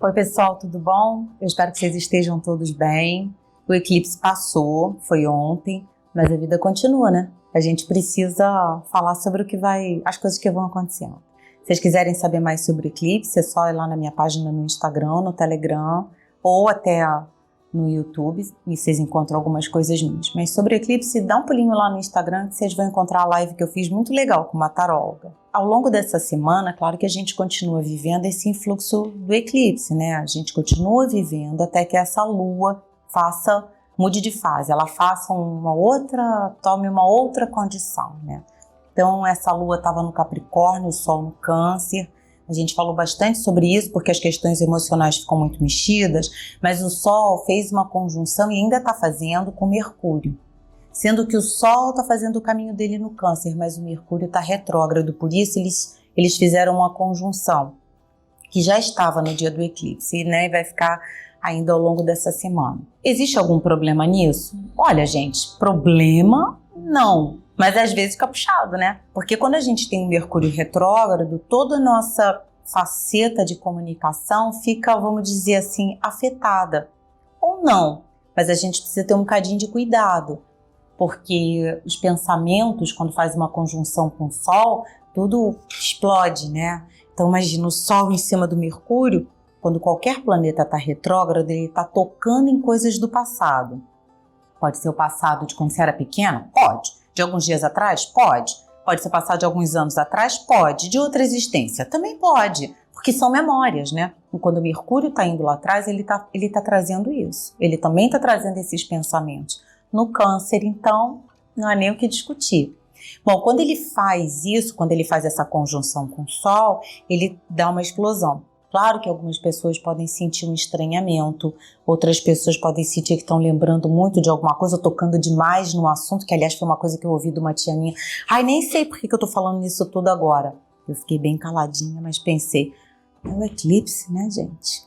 Oi pessoal, tudo bom? Eu espero que vocês estejam todos bem. O eclipse passou, foi ontem, mas a vida continua, né? A gente precisa falar sobre as coisas que vão acontecendo. Se vocês quiserem saber mais sobre o eclipse, é só ir lá na minha página no Instagram, no Telegram ou até no YouTube e vocês encontram algumas coisas minhas. Mas sobre o eclipse, dá um pulinho lá no Instagram que vocês vão encontrar a live que eu fiz muito legal com uma taróloga. Ao longo dessa semana, claro que a gente continua vivendo esse influxo do eclipse, né? A gente continua vivendo até que essa lua mude de fase, ela tome uma outra condição, né? Então essa lua estava no Capricórnio, o Sol no Câncer. A gente falou bastante sobre isso porque as questões emocionais ficam muito mexidas, mas o Sol fez uma conjunção e ainda está fazendo com Mercúrio. Sendo que o Sol está fazendo o caminho dele no Câncer, mas o Mercúrio está retrógrado, por isso eles fizeram uma conjunção que já estava no dia do eclipse, né, e vai ficar ainda ao longo dessa semana. Existe algum problema nisso? Olha, gente, problema não, mas às vezes fica puxado, né? Porque quando a gente tem um Mercúrio retrógrado, toda a nossa faceta de comunicação fica, vamos dizer assim, afetada. Ou não, mas a gente precisa ter um bocadinho de cuidado, porque os pensamentos, quando faz uma conjunção com o Sol, tudo explode, né? Então imagina o Sol em cima do Mercúrio, quando qualquer planeta está retrógrado, ele está tocando em coisas do passado. Pode ser o passado de quando você era pequeno? Pode. De alguns dias atrás? Pode. Pode ser passado de alguns anos atrás? Pode. De outra existência? Também pode. Porque são memórias, né? E quando o Mercúrio está indo lá atrás, ele tá trazendo isso. Ele também está trazendo esses pensamentos. No Câncer, então, não há nem o que discutir. Bom, quando ele faz isso, quando ele faz essa conjunção com o Sol, ele dá uma explosão. Claro que algumas pessoas podem sentir um estranhamento, outras pessoas podem sentir que estão lembrando muito de alguma coisa, tocando demais no assunto, que aliás foi uma coisa que eu ouvi de uma tia minha. Ai, nem sei por que eu tô falando nisso tudo agora. Eu fiquei bem caladinha, mas pensei, é o eclipse, né, gente?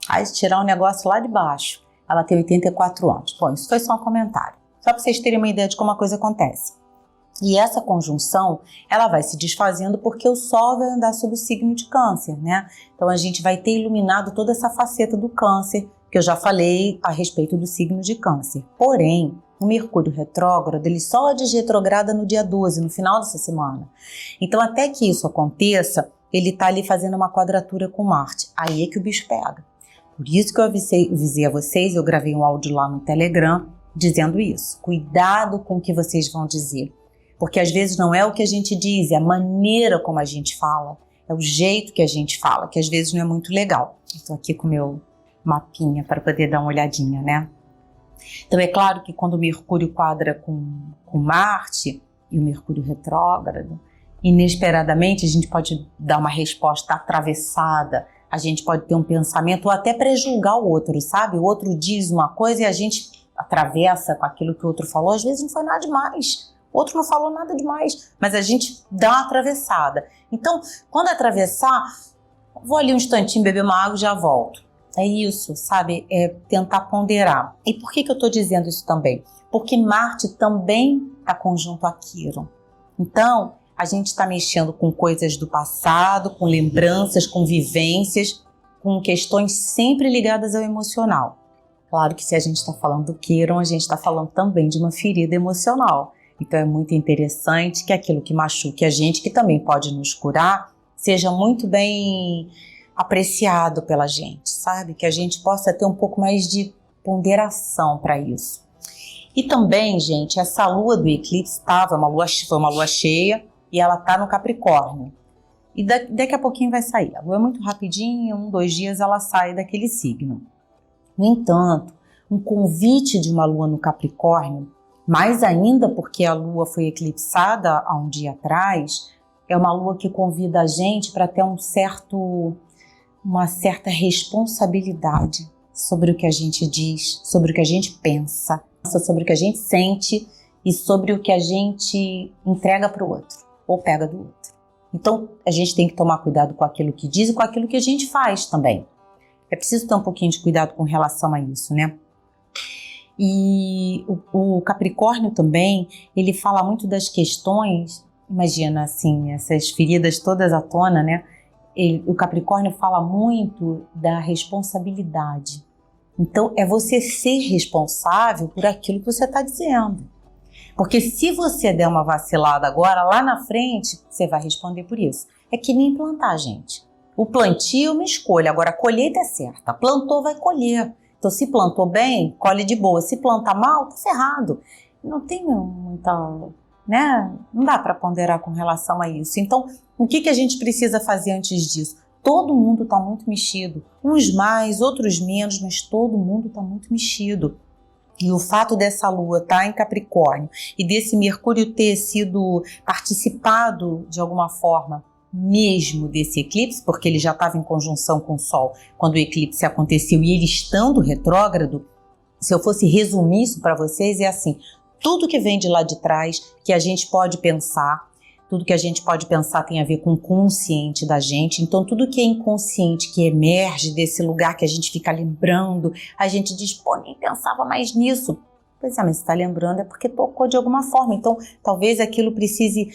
Ai, tirar um negócio lá de baixo. Ela tem 84 anos. Bom, isso foi só um comentário. Só para vocês terem uma ideia de como a coisa acontece. E essa conjunção, ela vai se desfazendo porque o Sol vai andar sob o signo de Câncer, né? Então a gente vai ter iluminado toda essa faceta do Câncer, que eu já falei a respeito do signo de Câncer. Porém, o Mercúrio retrógrado, ele só desretrograda no dia 12, no final dessa semana. Então até que isso aconteça, ele está ali fazendo uma quadratura com Marte. Aí é que o bicho pega. Por isso que eu avisei a vocês, eu gravei um áudio lá no Telegram dizendo isso. Cuidado com o que vocês vão dizer. Porque às vezes não é o que a gente diz, é a maneira como a gente fala, é o jeito que a gente fala, que às vezes não é muito legal. Estou aqui com o meu mapinha para poder dar uma olhadinha, né? Então é claro que quando o Mercúrio quadra com Marte e o Mercúrio retrógrado, inesperadamente a gente pode dar uma resposta atravessada, a gente pode ter um pensamento ou até prejulgar o outro, sabe? O outro diz uma coisa e a gente atravessa com aquilo que o outro falou, às vezes não foi nada demais. O outro não falou nada demais, mas a gente dá uma atravessada. Então, quando atravessar, vou ali um instantinho beber uma água e já volto. É isso, sabe? É tentar ponderar. E por que eu estou dizendo isso também? Porque Marte também está conjunto a Quirón. Então, a gente está mexendo com coisas do passado, com lembranças, com vivências, com questões sempre ligadas ao emocional. Claro que se a gente está falando do Quirón, a gente está falando também de uma ferida emocional. Então é muito interessante que aquilo que machuque a gente, que também pode nos curar, seja muito bem apreciado pela gente, sabe? Que a gente possa ter um pouco mais de ponderação para isso. E também, gente, essa lua do eclipse foi uma lua cheia e ela tá no Capricórnio. E daqui a pouquinho vai sair. A lua é muito rapidinho, 2 dias ela sai daquele signo. No entanto, um convite de uma lua no Capricórnio, mais ainda porque a lua foi eclipsada há um dia atrás, é uma lua que convida a gente para ter uma certa responsabilidade sobre o que a gente diz, sobre o que a gente pensa, sobre o que a gente sente e sobre o que a gente entrega para o outro ou pega do outro. Então a gente tem que tomar cuidado com aquilo que diz e com aquilo que a gente faz também. É preciso ter um pouquinho de cuidado com relação a isso, né? E o Capricórnio também, ele fala muito das questões, imagina assim, essas feridas todas à tona, né? o Capricórnio fala muito da responsabilidade. Então, é você ser responsável por aquilo que você está dizendo. Porque se você der uma vacilada agora, lá na frente, você vai responder por isso. É que nem plantar, gente. O plantio é uma escolha, agora a colheita é certa. Plantou, vai colher. Então, se plantou bem, colhe de boa. Se plantar mal, tá ferrado. Não tem muita, né? Não dá para ponderar com relação a isso. Então, o que a gente precisa fazer antes disso? Todo mundo está muito mexido. Uns mais, outros menos, mas todo mundo está muito mexido. E o fato dessa lua estar em Capricórnio e desse Mercúrio ter sido participado de alguma forma mesmo desse eclipse, porque ele já estava em conjunção com o Sol quando o eclipse aconteceu e ele estando retrógrado, se eu fosse resumir isso para vocês, é assim, tudo que vem de lá de trás, que a gente pode pensar, tudo que a gente pode pensar tem a ver com o consciente da gente, então tudo que é inconsciente, que emerge desse lugar que a gente fica lembrando, a gente diz, pô, nem pensava mais nisso. Pois é, mas você está lembrando é porque tocou de alguma forma, então talvez aquilo precise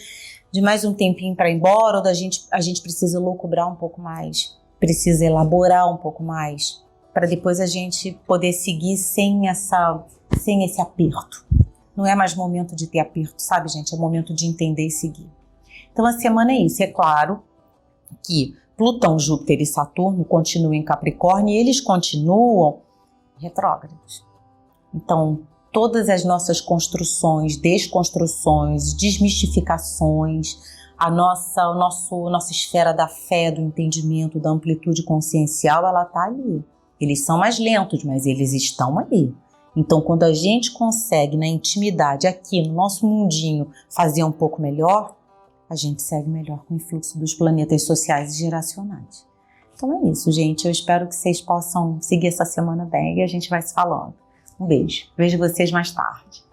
de mais um tempinho para ir embora, ou a gente precisa lucubrar um pouco mais, precisa elaborar um pouco mais, para depois a gente poder seguir sem esse aperto. Não é mais momento de ter aperto, sabe, gente? É momento de entender e seguir. Então a semana é isso. É claro que Plutão, Júpiter e Saturno continuam em Capricórnio e eles continuam retrógrados. Então todas as nossas construções, desconstruções, desmistificações, nossa esfera da fé, do entendimento, da amplitude consciencial, ela está ali. Eles são mais lentos, mas eles estão ali. Então, quando a gente consegue, na intimidade, aqui no nosso mundinho, fazer um pouco melhor, a gente segue melhor com o influxo dos planetas sociais e geracionais. Então é isso, gente. Eu espero que vocês possam seguir essa semana bem e a gente vai se falando. Um beijo. Vejo vocês mais tarde.